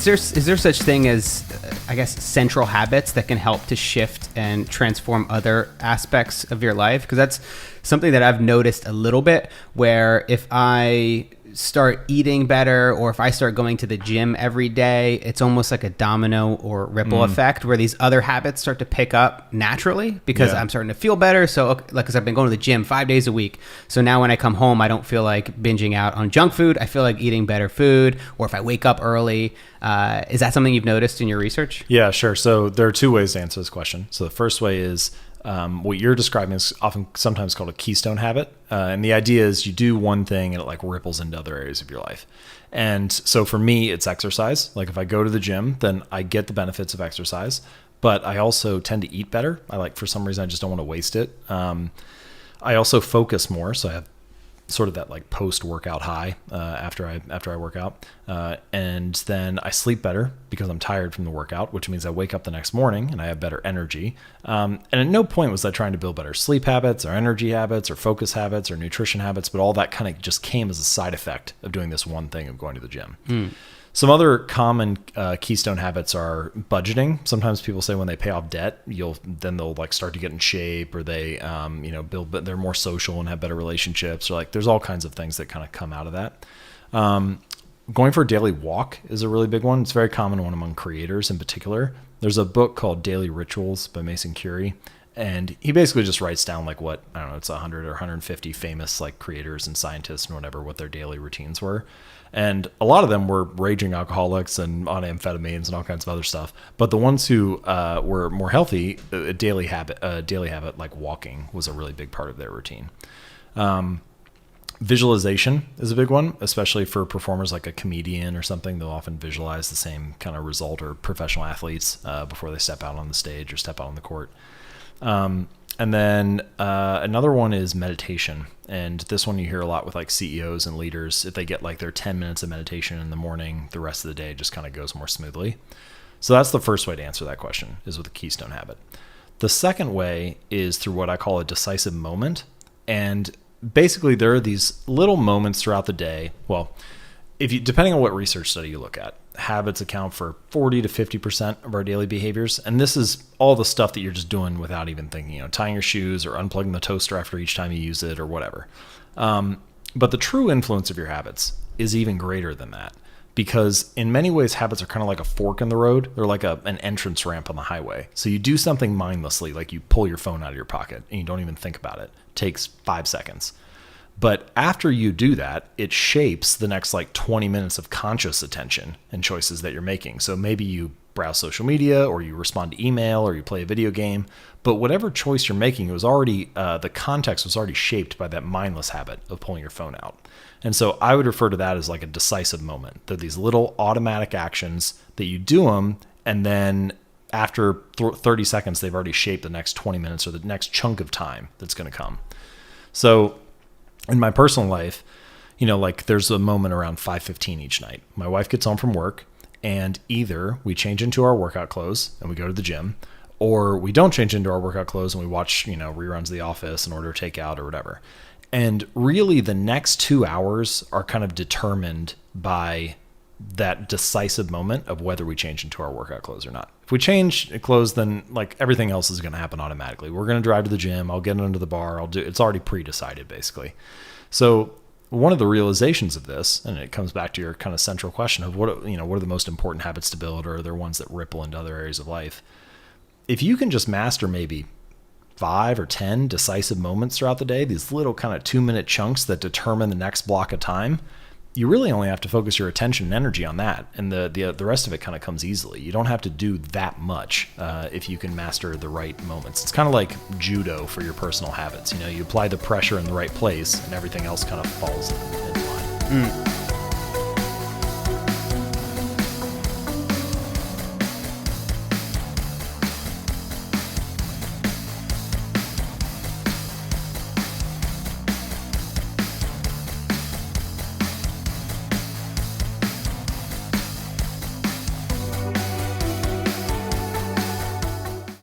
Is there such thing as, I guess, central habits that can help to shift and transform other aspects of your life? Because that's something that I've noticed a little bit, where if I start eating better or if I start going to the gym every day, it's almost like a domino or ripple effect where these other habits start to pick up naturally because I'm starting to feel better. So, like, because I've been going to the gym 5 days a week. So now when I come home, I don't feel like binging out on junk food. I feel like eating better food. Or if I wake up early, is that something you've noticed in your research? Yeah, sure. So there are two ways to answer this question. So the first way is what you're describing is sometimes called a keystone habit. And the idea is you do one thing and it like ripples into other areas of your life. And so for me, it's exercise. Like if I go to the gym, then I get the benefits of exercise, but I also tend to eat better. For some reason, I just don't want to waste it. I also focus more. So I have sort of that like post-workout high after I work out. And then I sleep better because I'm tired from the workout, which means I wake up the next morning and I have better energy. And at no point was I trying to build better sleep habits or energy habits or focus habits or nutrition habits, but all that kind of just came as a side effect of doing this one thing of going to the gym. Some other common keystone habits are budgeting. Sometimes people say when they pay off debt, they'll like start to get in shape, or they they're more social and have better relationships, or like there's all kinds of things that kind of come out of that. Going for a daily walk is a really big one. It's a very common one among creators in particular. There's a book called Daily Rituals by Mason Curie, and he basically just writes down like what, I don't know, it's 100 or 150 famous like creators and scientists and whatever, what their daily routines were. And a lot of them were raging alcoholics and on amphetamines and all kinds of other stuff. But the ones who were more healthy, a daily habit like walking was a really big part of their routine. Visualization is a big one, especially for performers like a comedian or something. They'll often visualize the same kind of result, or professional athletes before they step out on the stage or step out on the court. And then another one is meditation. And this one you hear a lot with like CEOs and leaders. If they get like their 10 minutes of meditation in the morning, the rest of the day just kind of goes more smoothly. So that's the first way to answer that question, is with a keystone habit. The second way is through what I call a decisive moment. And basically there are these little moments throughout the day. Well, depending on what research study you look at, habits account for 40 to 50% of our daily behaviors. And this is all the stuff that you're just doing without even thinking, tying your shoes or unplugging the toaster after each time you use it or whatever. But the true influence of your habits is even greater than that, because in many ways, habits are kind of like a fork in the road. They're like an entrance ramp on the highway. So you do something mindlessly, like you pull your phone out of your pocket and you don't even think about it. It takes 5 seconds. But after you do that, it shapes the next like 20 minutes of conscious attention and choices that you're making. So maybe you browse social media, or you respond to email, or you play a video game. But whatever choice you're making, it was already the context was already shaped by that mindless habit of pulling your phone out. And so I would refer to that as like a decisive moment. They're these little automatic actions that you do them, and then after 30 seconds, they've already shaped the next 20 minutes or the next chunk of time that's going to come. So in my personal life, like there's a moment around 5:15 each night. My wife gets home from work, and either we change into our workout clothes and we go to the gym, or we don't change into our workout clothes and we watch, reruns of The Office and order takeout or whatever. And really the next 2 hours are kind of determined by that decisive moment of whether we change into our workout clothes or not. If we change clothes, then like everything else is going to happen automatically. We're going to drive to the gym. I'll get into the bar. It's already pre-decided basically. So one of the realizations of this, and it comes back to your kind of central question of what are the most important habits to build, or are there ones that ripple into other areas of life? If you can just master maybe 5 or 10 decisive moments throughout the day, these little kind of 2-minute chunks that determine the next block of time, you really only have to focus your attention and energy on that. And the rest of it kind of comes easily. You don't have to do that much if you can master the right moments. It's kind of like judo for your personal habits. You apply the pressure in the right place and everything else kind of falls in line.